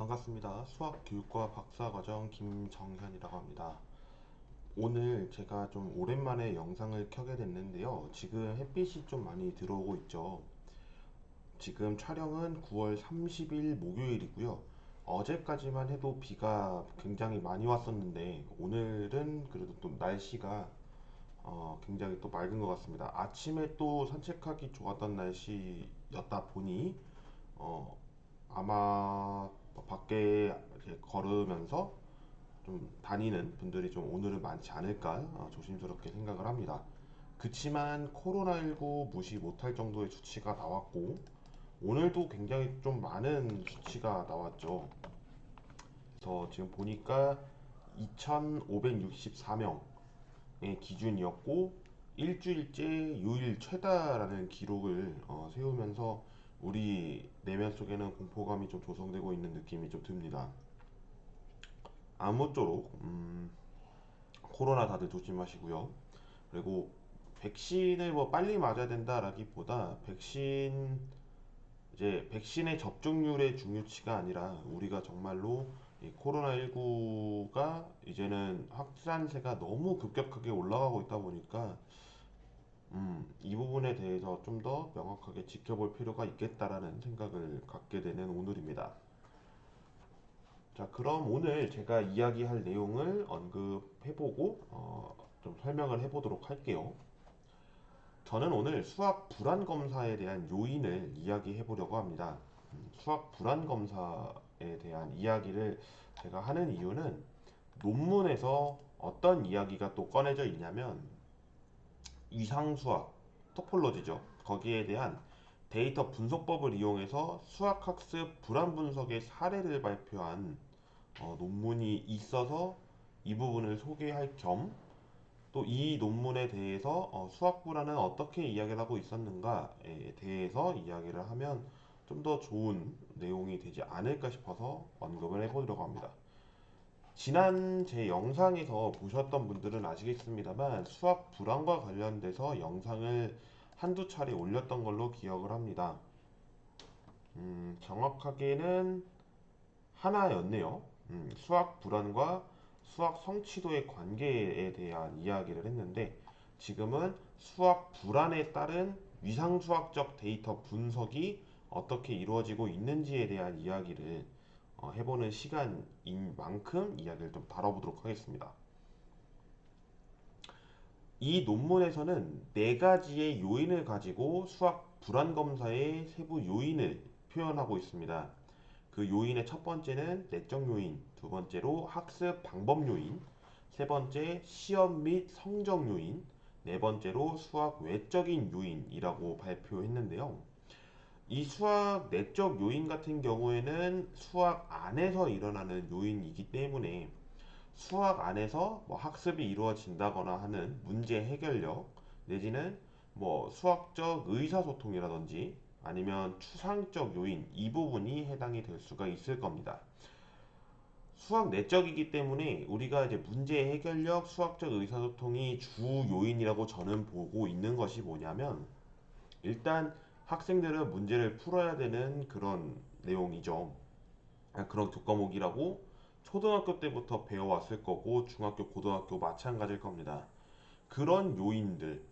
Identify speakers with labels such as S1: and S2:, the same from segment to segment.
S1: 반갑습니다. 수학교육과 박사과정 김정현이라고 합니다. 오늘 제가 좀 오랜만에 영상을 켜게 됐는데요. 지금 햇빛이 좀 많이 들어오고 있죠. 지금 촬영은 9월 30일 목요일이고요. 어제까지만 해도 비가 굉장히 많이 왔었는데 오늘은 그래도 또 날씨가 굉장히 또 맑은 것 같습니다. 아침에 또 산책하기 좋았던 날씨였다 보니 어, 아마 밖에 이렇게 걸으면서 좀 다니는 분들이 좀 오늘은 많지 않을까 조심스럽게 생각을 합니다. 그치만 코로나19 무시 못할 정도의 수치가 나왔고 오늘도 굉장히 좀 많은 수치가 나왔죠. 그래서 지금 보니까 2,564명의 기준이었고 일주일째 요일 최다라는 기록을 세우면서 우리 내면 속에는 공포감이 좀 조성되고 있는 느낌이 좀 듭니다. 아무쪼록 코로나 다들 조심하시고요. 그리고 백신을 뭐 빨리 맞아야 된다라기보다 백신의 접종률의 중요치가 아니라 우리가 정말로 이 코로나19가 이제는 확산세가 너무 급격하게 올라가고 있다 보니까 이 부분에 대해서 좀 더 명확하게 지켜볼 필요가 있겠다라는 생각을 갖게 되는 오늘입니다. 자, 그럼 오늘 제가 이야기할 내용을 언급해보고 좀 설명을 해보도록 할게요. 저는 오늘 수학 불안 검사에 대한 요인을 이야기해 보려고 합니다. 수학 불안 검사에 대한 이야기를 제가 하는 이유는 논문에서 어떤 이야기가 또 꺼내져 있냐면 이상수학, 토폴로지죠. 거기에 대한 데이터 분석법을 이용해서 수학학습 불안 분석의 사례를 발표한 논문이 있어서 이 부분을 소개할 겸 또 이 논문에 대해서 수학 불안은 어떻게 이야기를 하고 있었는가에 대해서 이야기를 하면 좀 더 좋은 내용이 되지 않을까 싶어서 언급을 해보려고 합니다. 지난 제 영상에서 보셨던 분들은 아시겠습니다만 수학 불안과 관련돼서 영상을 한두 차례 올렸던 걸로 기억을 합니다. 정확하게는 하나였네요. 수학 불안과 수학 성취도의 관계에 대한 이야기를 했는데 지금은 수학 불안에 따른 위상수학적 데이터 분석이 어떻게 이루어지고 있는지에 대한 이야기를 해보는 시간인 만큼 이야기를 좀 다뤄보도록 하겠습니다. 이 논문에서는 네 가지의 요인을 가지고 수학 불안 검사의 세부 요인을 표현하고 있습니다. 그 요인의 첫 번째는 내적 요인, 두 번째로 학습 방법 요인, 세 번째 시험 및 성적 요인, 네 번째로 수학 외적인 요인이라고 발표했는데요. 이 수학 내적 요인 같은 경우에는 수학 안에서 일어나는 요인이기 때문에 수학 안에서 뭐 학습이 이루어진다거나 하는 문제 해결력 내지는 뭐 수학적 의사소통이라든지 아니면 추상적 요인 이 부분이 해당이 될 수가 있을 겁니다. 수학 내적이기 때문에 우리가 이제 문제 해결력, 수학적 의사소통이 주 요인이라고 저는 보고 있는 것이 뭐냐면 일단 학생들은 문제를 풀어야 되는 그런 내용이죠. 그런 교과목이라고 초등학교 때부터 배워왔을 거고 중학교, 고등학교 마찬가지일 겁니다. 그런 요인들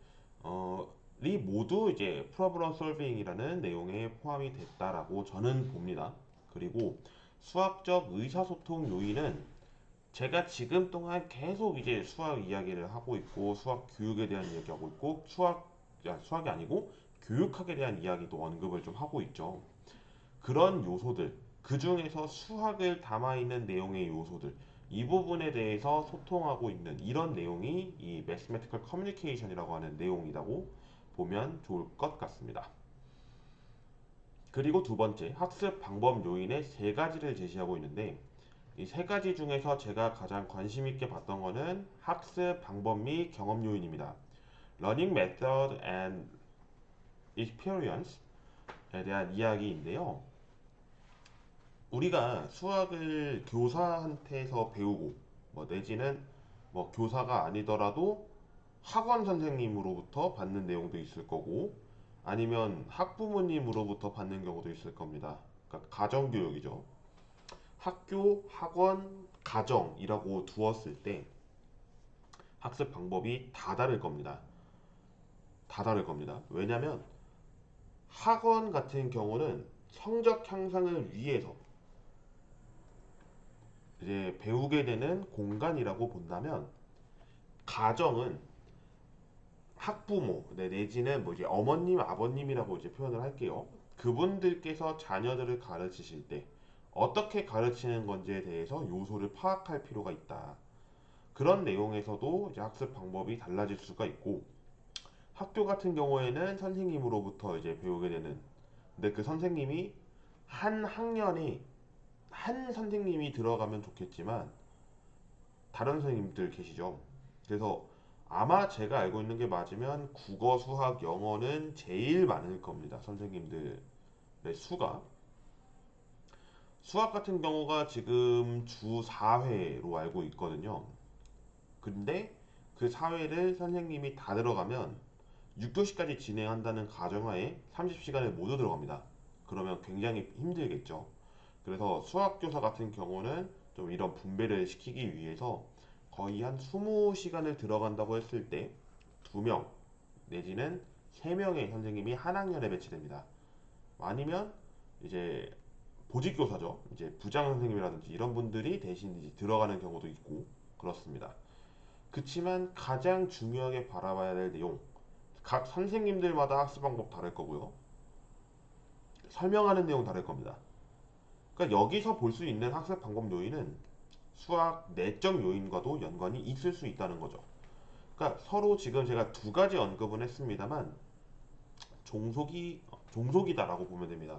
S1: 이 모두 이제 프로블럼 솔빙이라는 내용에 포함이 됐다라고 저는 봅니다. 그리고 수학적 의사소통 요인은 제가 지금 동안 계속 이제 수학 이야기를 하고 있고 수학 교육에 대한 이야기하고 있고 수학이 아니고 교육학에 대한 이야기도 언급을 좀 하고 있죠. 그런 요소들, 그 중에서 수학을 담아있는 내용의 요소들, 이 부분에 대해서 소통하고 있는 이런 내용이 이 Mathematical Communication이라고 하는 내용이라고 보면 좋을 것 같습니다. 그리고 두 번째, 학습 방법 요인의 세 가지를 제시하고 있는데 이 세 가지 중에서 제가 가장 관심 있게 봤던 거는 학습 방법 및 경험 요인입니다. Learning Method and Experience에 대한 이야기인데요. 우리가 수학을 교사한테서 배우고 뭐 내지는 뭐 교사가 아니더라도 학원 선생님으로부터 받는 내용도 있을 거고 아니면 학부모님으로부터 받는 경우도 있을 겁니다. 그러니까 가정교육이죠. 학교, 학원, 가정이라고 두었을 때 학습 방법이 다 다를 겁니다. 다 다를 겁니다. 왜냐면 학원 같은 경우는 성적 향상을 위해서 이제 배우게 되는 공간이라고 본다면, 가정은 학부모, 내지는 뭐 이제 어머님, 아버님이라고 이제 표현을 할게요. 그분들께서 자녀들을 가르치실 때 어떻게 가르치는 건지에 대해서 요소를 파악할 필요가 있다. 그런 내용에서도 이제 학습 방법이 달라질 수가 있고, 학교 같은 경우에는 선생님으로부터 이제 배우게 되는, 근데 그 선생님이 한 학년에 한 선생님이 들어가면 좋겠지만 다른 선생님들 계시죠. 그래서 아마 제가 알고 있는 게 맞으면 국어, 수학, 영어는 제일 많을 겁니다. 선생님들의 수가. 수학 같은 경우가 지금 주 4회로 알고 있거든요. 근데 그 4회를 선생님이 다 들어가면 6교시까지 진행한다는 가정하에 30시간을 모두 들어갑니다. 그러면 굉장히 힘들겠죠. 그래서 수학교사 같은 경우는 좀 이런 분배를 시키기 위해서 거의 한 20시간을 들어간다고 했을 때 2명 내지는 3명의 선생님이 한 학년에 배치됩니다. 아니면 이제 보직교사죠. 이제 부장 선생님이라든지 이런 분들이 대신 이제 들어가는 경우도 있고 그렇습니다. 그치만 가장 중요하게 바라봐야 될 내용, 각 선생님들마다 학습 방법 다를 거고요. 설명하는 내용 다를 겁니다. 그러니까 여기서 볼 수 있는 학습 방법 요인은 수학 내적 요인과도 연관이 있을 수 있다는 거죠. 그러니까 서로 지금 제가 두 가지 언급은 했습니다만 종속이다라고 보면 됩니다.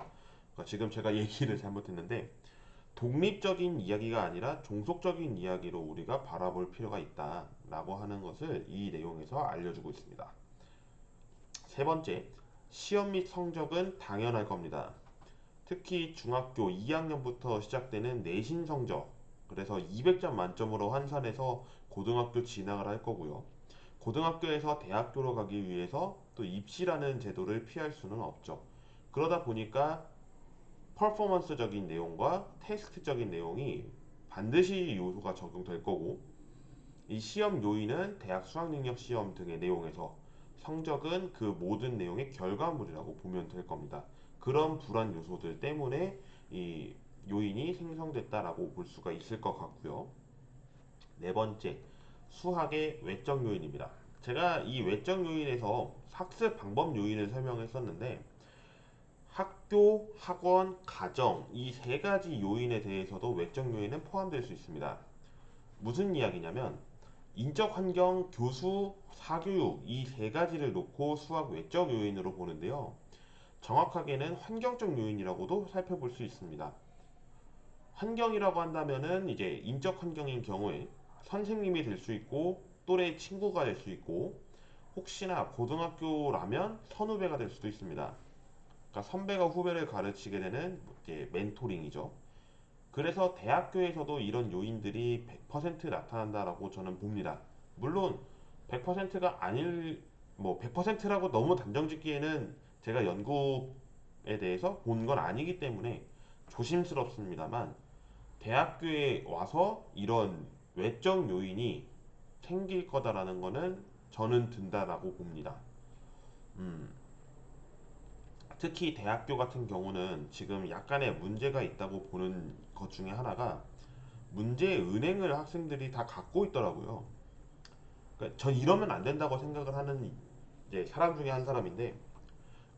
S1: 그러니까 지금 제가 얘기를 잘못했는데, 독립적인 이야기가 아니라 종속적인 이야기로 우리가 바라볼 필요가 있다라고 하는 것을 이 내용에서 알려주고 있습니다. 세 번째, 시험 및 성적은 당연할 겁니다. 특히 중학교 2학년부터 시작되는 내신 성적, 그래서 200점 만점으로 환산해서 고등학교 진학을 할 거고요. 고등학교에서 대학교로 가기 위해서 또 입시라는 제도를 피할 수는 없죠. 그러다 보니까 퍼포먼스적인 내용과 테스트적인 내용이 반드시 요소가 적용될 거고, 이 시험 요인은 대학 수학능력 시험 등의 내용에서, 성적은 그 모든 내용의 결과물이라고 보면 될 겁니다. 그런 불안 요소들 때문에 이 요인이 생성됐다라고 볼 수가 있을 것 같고요. 네 번째, 수학의 외적 요인입니다. 제가 이 외적 요인에서 학습 방법 요인을 설명했었는데, 학교, 학원, 가정 이 세 가지 요인에 대해서도 외적 요인은 포함될 수 있습니다. 무슨 이야기냐면 인적 환경, 교수, 사교육 이 세 가지를 놓고 수학 외적 요인으로 보는데요. 정확하게는 환경적 요인이라고도 살펴볼 수 있습니다. 환경이라고 한다면은 이제 인적 환경인 경우에 선생님이 될 수 있고 또래 친구가 될 수 있고, 혹시나 고등학교라면 선후배가 될 수도 있습니다. 그러니까 선배가 후배를 가르치게 되는 이제 멘토링이죠. 그래서 대학교에서도 이런 요인들이 100% 나타난다라고 저는 봅니다. 물론 100%가 아닐, 뭐 100%라고 너무 단정 짓기에는 제가 연구에 대해서 본 건 아니기 때문에 조심스럽습니다만, 대학교에 와서 이런 외적 요인이 생길 거다라는 거는 저는 든다라고 봅니다. 음, 특히 대학교 같은 경우는 지금 약간의 문제가 있다고 보는 것 중에 하나가, 문제 은행을 학생들이 다 갖고 있더라고요. 그러니까 전 이러면 안 된다고 생각을 하는 이제 사람 중에 한 사람인데,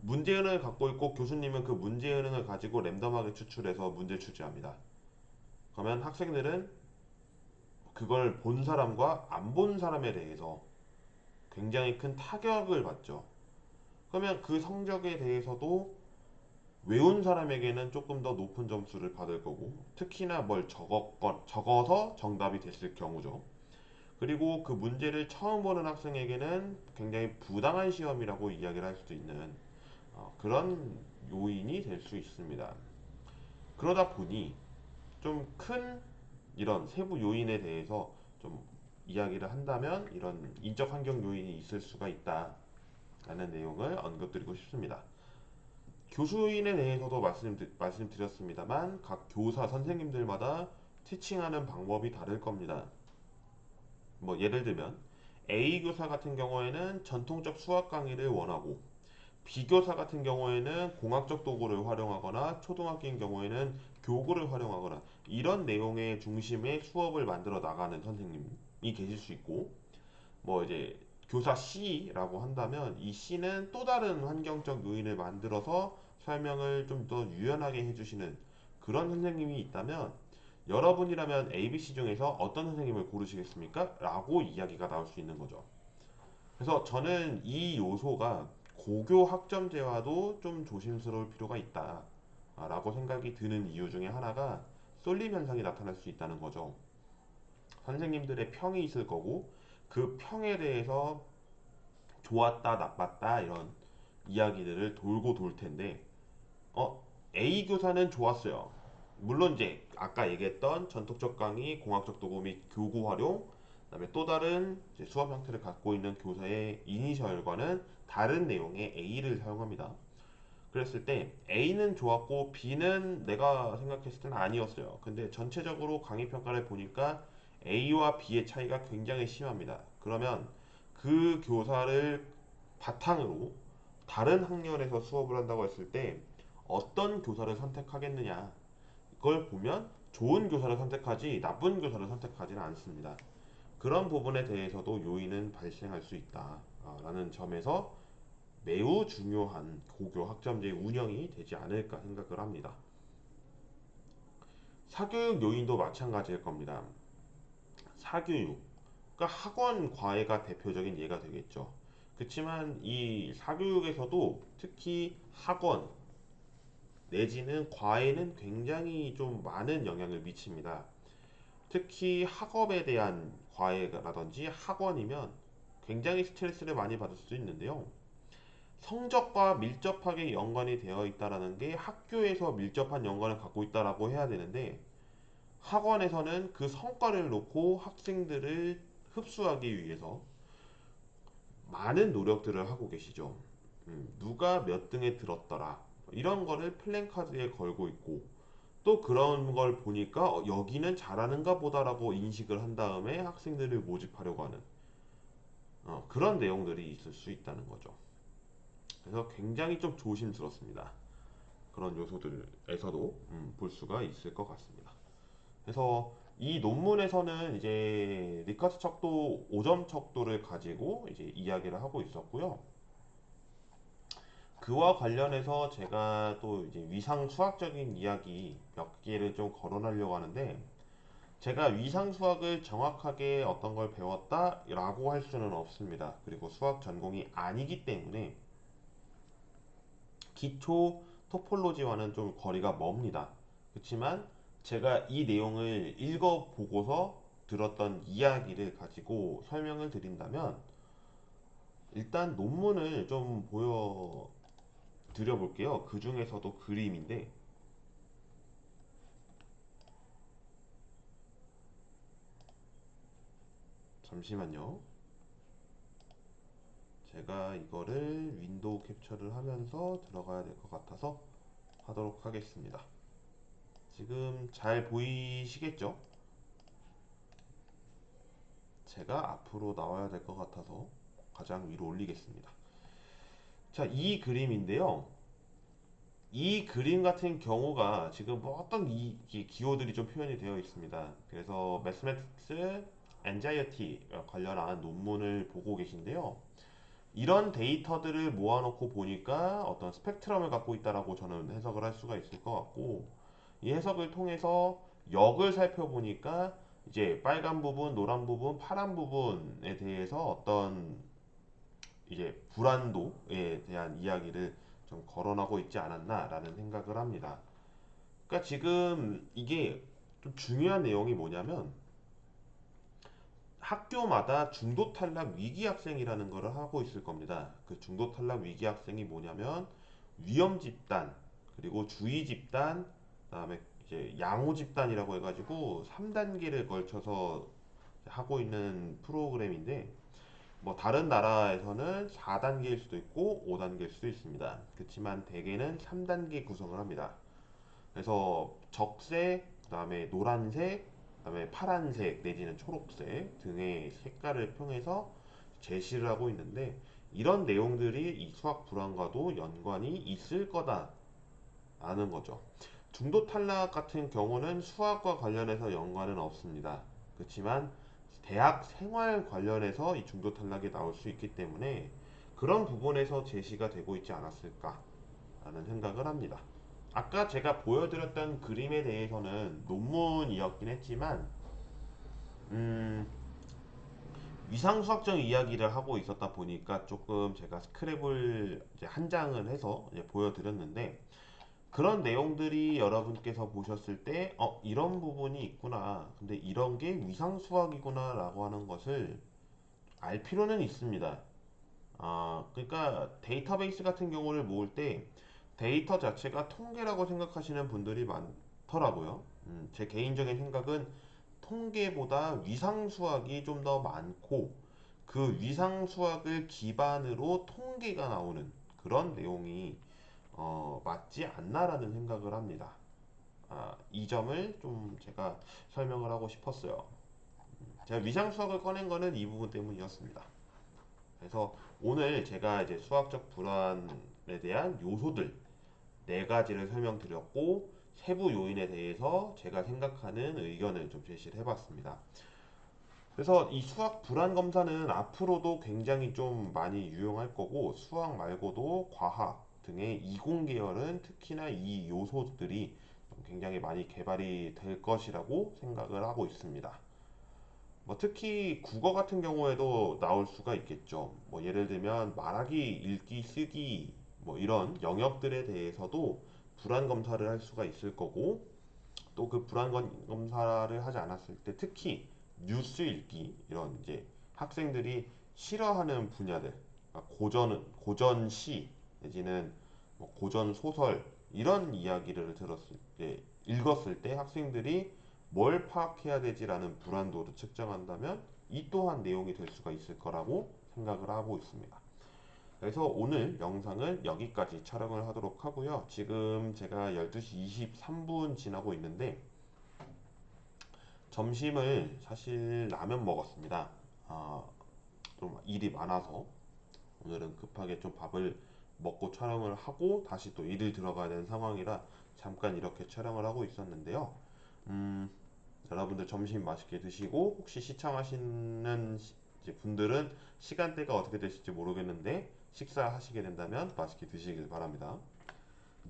S1: 문제 은행을 갖고 있고 교수님은 그 문제 은행을 가지고 랜덤하게 추출해서 문제 출제합니다. 그러면 학생들은 그걸 본 사람과 안 본 사람에 대해서 굉장히 큰 타격을 받죠. 그러면 그 성적에 대해서도 외운 사람에게는 조금 더 높은 점수를 받을 거고, 특히나 뭘 적어서 정답이 됐을 경우죠. 그리고 그 문제를 처음 보는 학생에게는 굉장히 부당한 시험이라고 이야기를 할 수도 있는 그런 요인이 될 수 있습니다. 그러다 보니 좀 큰 이런 세부 요인에 대해서 좀 이야기를 한다면 이런 인적 환경 요인이 있을 수가 있다라는 내용을 언급드리고 싶습니다. 교수인에 대해서도 말씀드렸습니다만 각 교사 선생님들마다 티칭하는 방법이 다를 겁니다. 뭐 예를 들면 A 교사 같은 경우에는 전통적 수학 강의를 원하고 B 교사 같은 경우에는 공학적 도구를 활용하거나 초등학교인 경우에는 교구를 활용하거나 이런 내용의 중심의 수업을 만들어 나가는 선생님이 계실 수 있고 뭐 이제 교사 C라고 한다면 이 C는 또 다른 환경적 요인을 만들어서 설명을 좀 더 유연하게 해주시는 그런 선생님이 있다면 여러분이라면 ABC 중에서 어떤 선생님을 고르시겠습니까? 라고 이야기가 나올 수 있는 거죠. 그래서 저는 이 요소가 고교 학점제와도 좀 조심스러울 필요가 있다 라고 생각이 드는 이유 중에 하나가 쏠림 현상이 나타날 수 있다는 거죠. 선생님들의 평이 있을 거고 그 평에 대해서 좋았다 나빴다 이런 이야기들을 돌고 돌 텐데 A 교사는 좋았어요. 물론 이제 아까 얘기했던 전통적 강의, 공학적 도구 및 교구 활용, 그다음에 또 다른 이제 수업 형태를 갖고 있는 교사의 이니셜과는 다른 내용의 A를 사용합니다. 그랬을 때 A는 좋았고 B는 내가 생각했을 때는 아니었어요. 근데 전체적으로 강의 평가를 보니까 A와 B의 차이가 굉장히 심합니다. 그러면 그 교사를 바탕으로 다른 학년에서 수업을 한다고 했을 때 어떤 교사를 선택하겠느냐 그걸 보면 좋은 교사를 선택하지 나쁜 교사를 선택하지는 않습니다. 그런 부분에 대해서도 요인은 발생할 수 있다라는 점에서 매우 중요한 고교 학점제 운영이 되지 않을까 생각을 합니다. 사교육 요인도 마찬가지일 겁니다. 사교육, 그러니까 학원 과외가 대표적인 예가 되겠죠. 그렇지만 이 사교육에서도 특히 학원 내지는 과외는 굉장히 좀 많은 영향을 미칩니다. 특히 학업에 대한 과외라든지 학원이면 굉장히 스트레스를 많이 받을 수 있는데요. 성적과 밀접하게 연관이 되어 있다라는 게 학교에서 밀접한 연관을 갖고 있다라고 해야 되는데 학원에서는 그 성과를 놓고 학생들을 흡수하기 위해서 많은 노력들을 하고 계시죠. 누가 몇 등에 들었더라 이런 거를 플랜카드에 걸고 있고 또 그런 걸 보니까 여기는 잘하는가 보다라고 인식을 한 다음에 학생들을 모집하려고 하는 그런 내용들이 있을 수 있다는 거죠. 그래서 굉장히 좀 조심스럽습니다. 그런 요소들에서도 볼 수가 있을 것 같습니다. 그래서 이 논문에서는 이제 리카트 척도 5점 척도를 가지고 이제 이야기를 하고 있었고요. 그와 관련해서 제가 또 이제 위상 수학적인 이야기 몇 개를 좀 거론하려고 하는데 제가 위상 수학을 정확하게 어떤 걸 배웠다라고 할 수는 없습니다. 그리고 수학 전공이 아니기 때문에 기초 토폴로지와는 좀 거리가 멉니다. 그렇지만 제가 이 내용을 읽어보고서 들었던 이야기를 가지고 설명을 드린다면 일단 논문을 좀 보여드려 볼게요. 그 중에서도 그림인데 잠시만요. 제가 이거를 윈도우 캡처를 하면서 들어가야 될 것 같아서 하도록 하겠습니다. 지금 잘 보이시겠죠? 제가 앞으로 나와야 될 것 같아서 가장 위로 올리겠습니다. 자, 이 그림인데요. 이 그림 같은 경우가 지금 뭐 어떤 이 기호들이 좀 표현이 되어 있습니다. 그래서 매스매틱스 엔자이어티 관련한 논문을 보고 계신데요. 이런 데이터들을 모아놓고 보니까 어떤 스펙트럼을 갖고 있다라고 저는 해석을 할 수가 있을 것 같고 이 해석을 통해서 역을 살펴보니까 이제 빨간 부분, 노란 부분, 파란 부분에 대해서 어떤 이제 불안도에 대한 이야기를 좀 거론하고 있지 않았나라는 생각을 합니다. 그러니까 지금 이게 좀 중요한 내용이 뭐냐면 학교마다 중도 탈락 위기 학생이라는 것을 하고 있을 겁니다. 그 중도 탈락 위기 학생이 뭐냐면 위험 집단, 그리고 주의 집단, 그다음에 이제 양호 집단이라고 해가지고 3단계를 걸쳐서 하고 있는 프로그램인데 뭐 다른 나라에서는 4단계일 수도 있고 5단계일 수도 있습니다. 그렇지만 대개는 3단계 구성을 합니다. 그래서 적색, 그다음에 노란색, 그다음에 파란색 내지는 초록색 등의 색깔을 통해서 제시를 하고 있는데 이런 내용들이 이 수학 불안과도 연관이 있을 거다라는 거죠. 중도 탈락 같은 경우는 수학과 관련해서 연관은 없습니다. 그렇지만 대학 생활 관련해서 이 중도 탈락이 나올 수 있기 때문에 그런 부분에서 제시가 되고 있지 않았을까라는 생각을 합니다. 아까 제가 보여드렸던 그림에 대해서는 논문이었긴 했지만 음, 위상수학적 이야기를 하고 있었다 보니까 조금 제가 스크랩을 이제 한 장을 해서 이제 보여드렸는데 그런 내용들이 여러분께서 보셨을 때 이런 부분이 있구나 근데 이런 게 위상수학이구나 라고 하는 것을 알 필요는 있습니다. 그러니까 데이터베이스 같은 경우를 모을 때 데이터 자체가 통계라고 생각하시는 분들이 많더라고요. 제 개인적인 생각은 통계보다 위상수학이 좀 더 많고 그 위상수학을 기반으로 통계가 나오는 그런 내용이 맞지 않나라는 생각을 합니다. 이 점을 좀 제가 설명을 하고 싶었어요. 제가 위상수학을 꺼낸 거는 이 부분 때문이었습니다. 그래서 오늘 제가 이제 수학적 불안에 대한 요소들 네 가지를 설명드렸고 세부 요인에 대해서 제가 생각하는 의견을 좀 제시를 해봤습니다. 그래서 이 수학 불안 검사는 앞으로도 굉장히 좀 많이 유용할 거고 수학 말고도 과학 등의 이공 계열은 특히나 이 요소들이 좀 굉장히 많이 개발이 될 것이라고 생각을 하고 있습니다. 뭐 특히 국어 같은 경우에도 나올 수가 있겠죠. 뭐 예를 들면 말하기, 읽기, 쓰기 뭐 이런 영역들에 대해서도 불안 검사를 할 수가 있을 거고 또 그 불안 검사를 하지 않았을 때 특히 뉴스 읽기 이런 이제 학생들이 싫어하는 분야들 고전 시 내지는 뭐 고전 소설 이런 이야기를 들었을 때 읽었을 때 학생들이 뭘 파악해야 되지라는 불안도를 측정한다면 이 또한 내용이 될 수가 있을 거라고 생각을 하고 있습니다. 그래서 오늘 영상은 여기까지 촬영을 하도록 하고요. 지금 제가 12시 23분 지나고 있는데 점심을 사실 라면 먹었습니다. 아, 좀 일이 많아서 오늘은 급하게 좀 밥을 먹고 촬영을 하고 다시 또 일을 들어가야 되는 상황이라 잠깐 이렇게 촬영을 하고 있었는데요. 음, 여러분들 점심 맛있게 드시고 혹시 시청하시는 이제 분들은 시간대가 어떻게 되실지 모르겠는데 식사하시게 된다면 맛있게 드시길 바랍니다.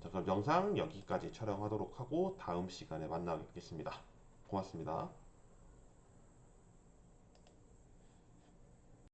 S1: 자, 그럼 영상 여기까지 촬영하도록 하고 다음 시간에 만나뵙겠습니다. 고맙습니다.